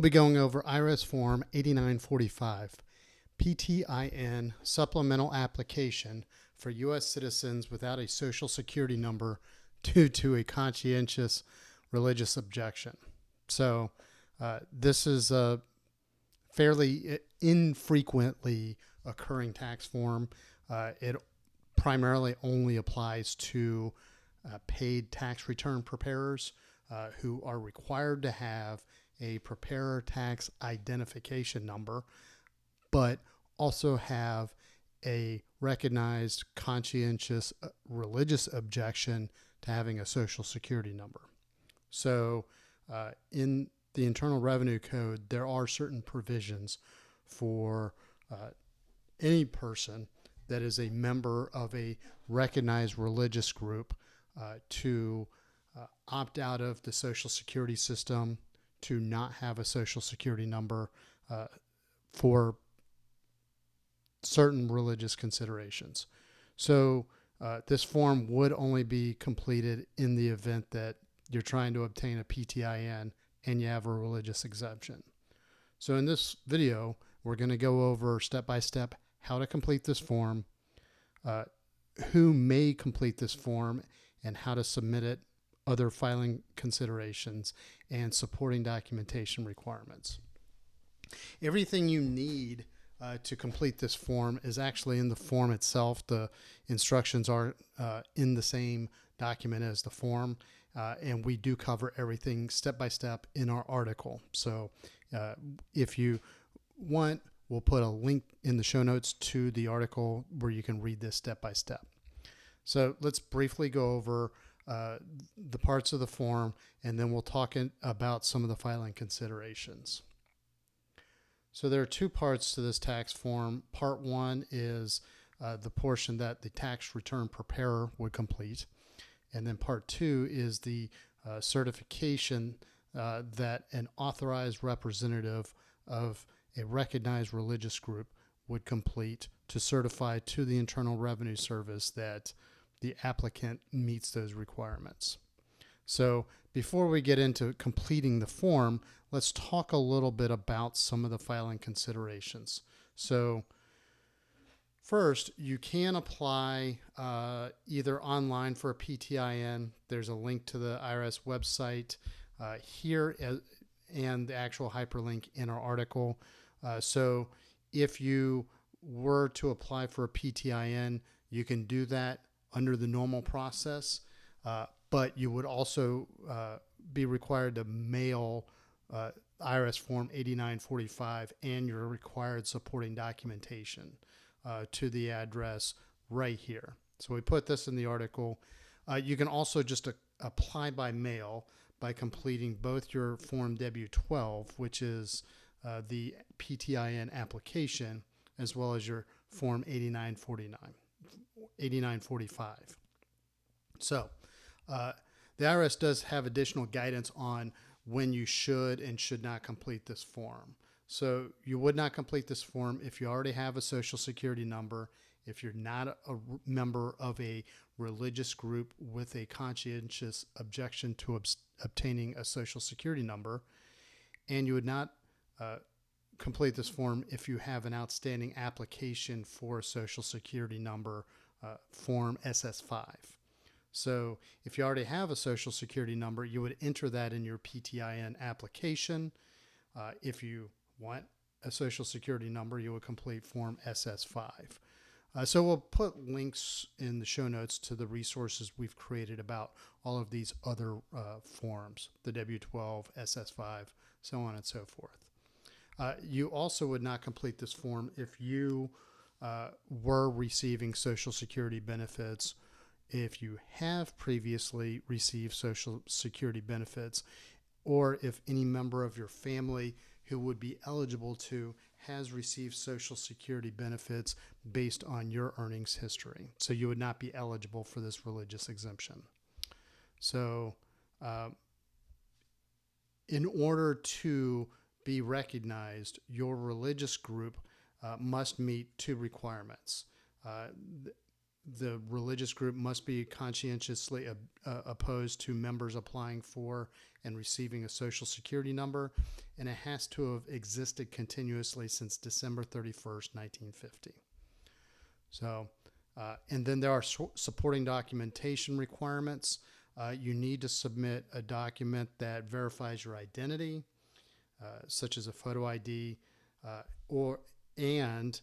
We'll be going over IRS Form 8945, PTIN Supplemental Application for U.S. citizens without a Social Security number due to a conscientious religious objection. So this is a fairly infrequently occurring tax form. It primarily only applies to paid tax return preparers who are required to have a preparer tax identification number, but also have a recognized conscientious religious objection to having a Social Security number. So in the Internal Revenue Code, there are certain provisions for any person that is a member of a recognized religious group to opt out of the Social Security system, to not have a Social Security number for certain religious considerations. So this form would only be completed in the event that you're trying to obtain a PTIN and you have a religious exemption. So in this video, we're going to go over step by step how to complete this form, who may complete this form and how to submit it, other filing considerations, and supporting documentation requirements. Everything you need to complete this form is actually in the form itself. The instructions are in the same document as the form, and we do cover everything step by step in our article. So if you want, we'll put a link in the show notes to the article where you can read this step by step. So let's briefly go over the parts of the form, and then we'll talk about some of the filing considerations. So there are two parts to this tax form. Part one is the portion that the tax return preparer would complete. And then part two is the certification that an authorized representative of a recognized religious group would complete to certify to the Internal Revenue Service that the applicant meets those requirements. So before we get into completing the form, let's talk a little bit about some of the filing considerations. So first, you can apply either online for a PTIN. There's a link to the IRS website here and the actual hyperlink in our article. So if you were to apply for a PTIN, you can do that under the normal process, but you would also be required to mail IRS Form 8945 and your required supporting documentation to the address right here. So we put this in the article. You can also just apply by mail by completing both your Form W12, which is the PTIN application, as well as your Form 8945. So the IRS does have additional guidance on when you should and should not complete this form. So you would not complete this form if you already have a Social Security number, if you're not a member of a religious group with a conscientious objection to obtaining a Social Security number, and you would not complete this form if you have an outstanding application for a Social Security number, Form SS5. So if you already have a Social Security number, you would enter that in your PTIN application. If you want a Social Security number, you would complete Form SS5. So we'll put links in the show notes to the resources we've created about all of these other forms, the W12, SS5, so on and so forth. You also would not complete this form if you were receiving Social Security benefits, if you have previously received Social Security benefits, or if any member of your family who would be eligible to has received Social Security benefits based on your earnings history. So you would not be eligible for this religious exemption. So in order to be recognized, your religious group must meet two requirements. the religious group must be conscientiously opposed to members applying for and receiving a Social Security number, and it has to have existed continuously since December 31st, 1950. So, and then there are supporting documentation requirements. You need to submit a document that verifies your identity, such as a photo ID, and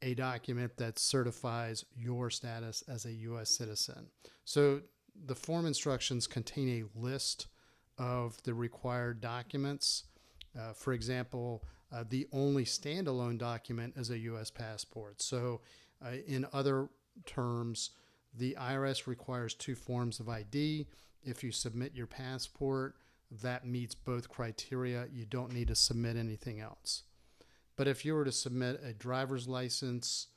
a document that certifies your status as a U.S. citizen. So the form instructions contain a list of the required documents. For example, the only standalone document is a U.S. passport. So in other terms, the IRS requires 2 forms of ID. If you submit your passport, that meets both criteria. You don't need to submit anything else. But if you were to submit a driver's license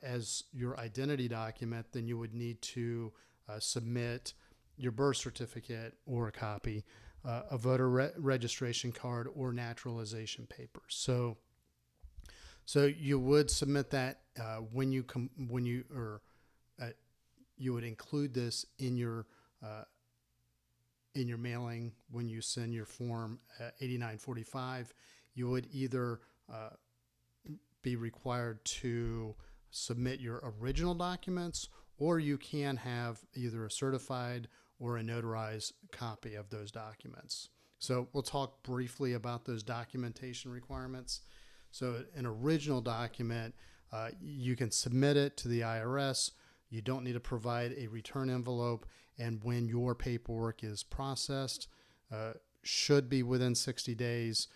as your identity document, then you would need to submit your birth certificate or a copy, a voter registration card, or naturalization papers. So you would submit that you would include this in your mailing when you send your form 8945. You would either be required to submit your original documents, or you can have either a certified or a notarized copy of those documents. So we'll talk briefly about those documentation requirements. So an original document, you can submit it to the IRS. You don't need to provide a return envelope, and when your paperwork is processed, should be within 60 days,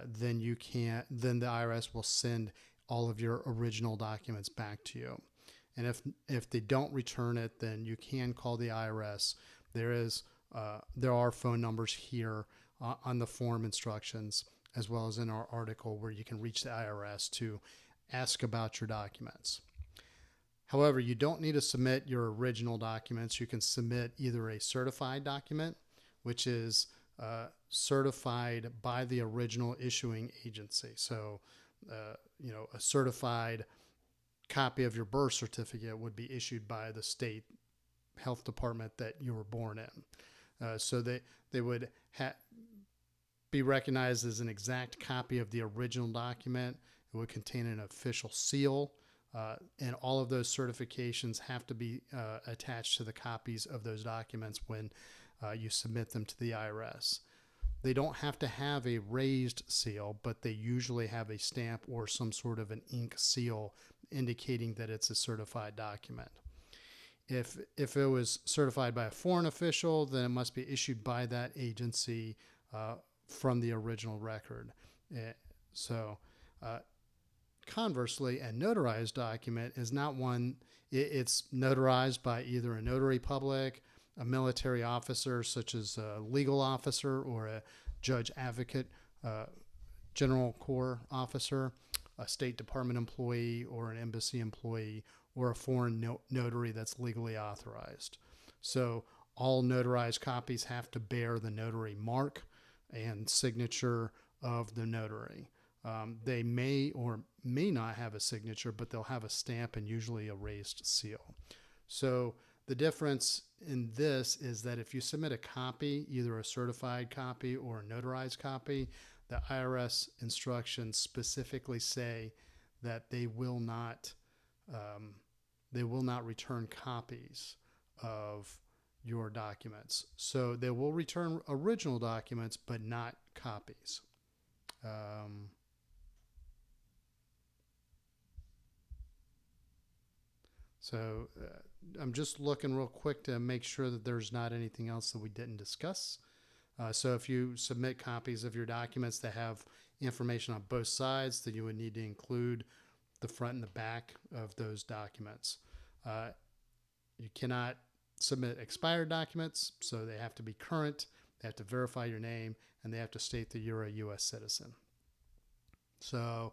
then the IRS will send all of your original documents back to you. And if they don't return it, then you can call the IRS. There are phone numbers here on the form instructions, as well as in our article, where you can reach the IRS to ask about your documents. However, you don't need to submit your original documents. You can submit either a certified document, which is certified by the original issuing agency. So, a certified copy of your birth certificate would be issued by the state health department that you were born in. So they would be recognized as an exact copy of the original document. It would contain an official seal, and all of those certifications have to be attached to the copies of those documents when you submit them to the IRS. They don't have to have a raised seal, but they usually have a stamp or some sort of an ink seal indicating that it's a certified document. If it was certified by a foreign official, then it must be issued by that agency from the original record. Conversely, a notarized document is not one. It's notarized by either a notary public, a military officer, such as a legal officer, or a judge advocate, general corps officer, a State Department employee, or an embassy employee, or a foreign notary that's legally authorized. So all notarized copies have to bear the notary mark and signature of the notary. They may or may not have a signature, but they'll have a stamp and usually a raised seal. So the difference in this is that if you submit a copy, either a certified copy or a notarized copy, the IRS instructions specifically say that they will not return copies of your documents. So they will return original documents, but not copies. I'm just looking real quick to make sure that there's not anything else that we didn't discuss. So if you submit copies of your documents that have information on both sides, then you would need to include the front and the back of those documents. You cannot submit expired documents, so they have to be current, they have to verify your name, and they have to state that you're a U.S. citizen. So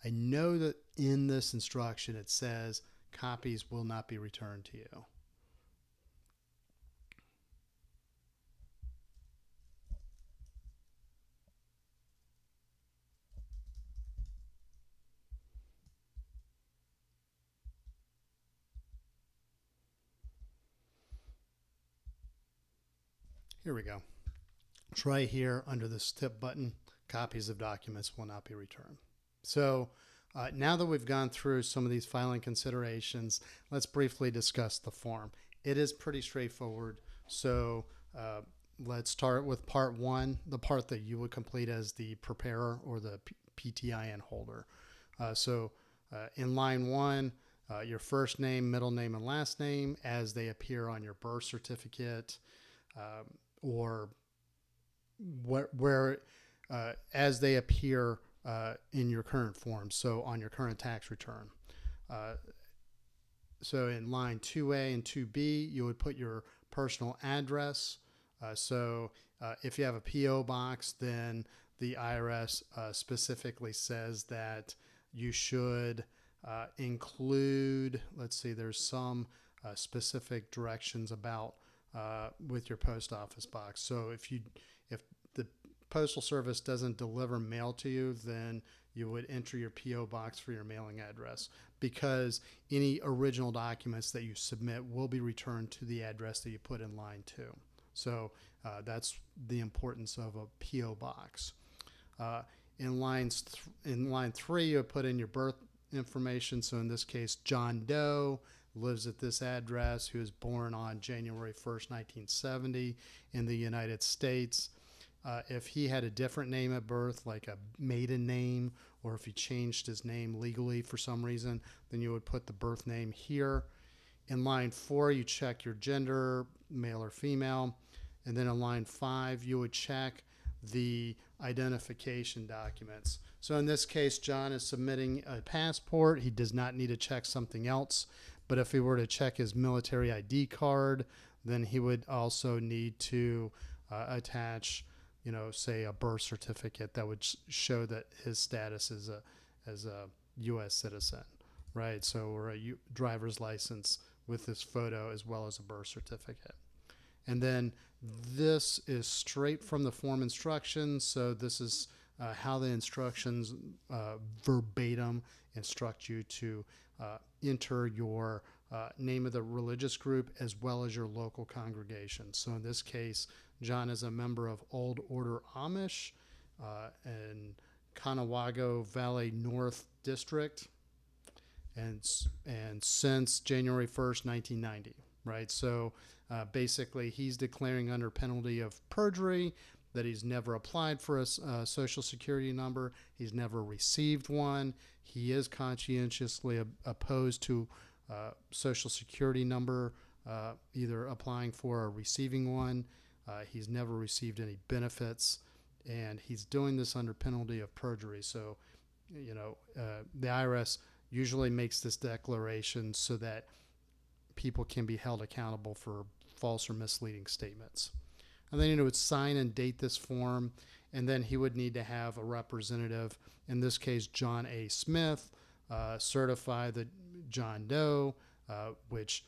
I know that in this instruction it says copies will not be returned to you. Here we go. It's right here under this tip button. Copies of documents will not be returned. So now that we've gone through some of these filing considerations, let's briefly discuss the form. It is pretty straightforward. So let's start with part one, the part that you would complete as the preparer or the PTIN holder. In line one, your first name, middle name, and last name as they appear on your birth certificate, or as they appear in your current form, so on your current tax return. So in line 2A and 2B, you would put your personal address. If you have a P.O. box, then the IRS specifically says that you should include, let's see, there's some specific directions about with your post office box. So if the Postal Service doesn't deliver mail to you, then you would enter your P.O. box for your mailing address, because any original documents that you submit will be returned to the address that you put in line 2. So that's the importance of a P.O. box. In line 3, you put in your birth information. So in this case, John Doe lives at this address, who was born on January 1st, 1970 in the United States. If he had a different name at birth, like a maiden name, or if he changed his name legally for some reason, then you would put the birth name here. In line 4, you check your gender, male or female. And then in line 5, you would check the identification documents. So in this case, John is submitting a passport. He does not need to check something else. But if he were to check his military ID card, then he would also need to attach, say a birth certificate that would show that his status is as a U.S. citizen, right? So, or a driver's license with this photo as well as a birth certificate. And then this is straight from the form instructions. So this is how the instructions verbatim instruct you to enter your name of the religious group as well as your local congregation. So in this case, John is a member of Old Order Amish in Conewago Valley North District, and since January 1st, 1990, right? So basically, he's declaring under penalty of perjury that he's never applied for a Social Security number. He's never received one. He is conscientiously opposed to Social Security number, either applying for or receiving one. He's never received any benefits, and he's doing this under penalty of perjury. So, the IRS usually makes this declaration so that people can be held accountable for false or misleading statements. And then he would sign and date this form, and then he would need to have a representative, in this case John A. Smith, certify that John Doe, which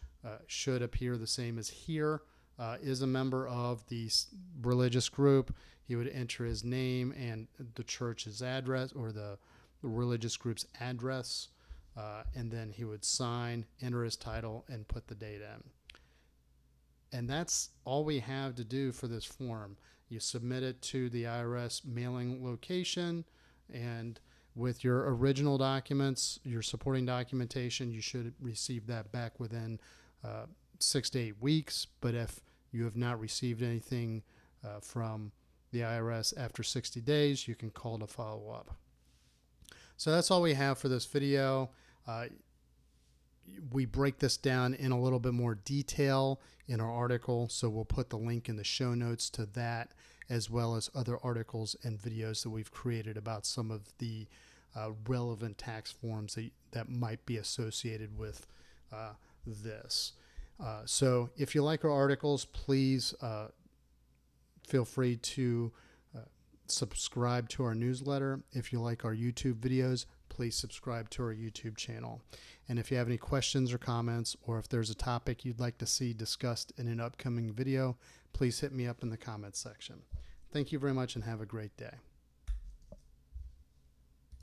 should appear the same as here, is a member of the religious group. He would enter his name and the church's address, or the religious group's address, and then he would sign, enter his title, and put the date in. And that's all we have to do for this form. You submit it to the IRS mailing location, and with your original documents, your supporting documentation, you should receive that back within 6 to 8 weeks. But if you have not received anything from the IRS after 60 days, you can call to follow up. So that's all we have for this video. We break this down in a little bit more detail in our article, so we'll put the link in the show notes to that, as well as other articles and videos that we've created about some of the relevant tax forms that might be associated with this. So if you like our articles, please feel free to subscribe to our newsletter. If you like our YouTube videos, please subscribe to our YouTube channel. And if you have any questions or comments, or if there's a topic you'd like to see discussed in an upcoming video, please hit me up in the comments section. Thank you very much and have a great day.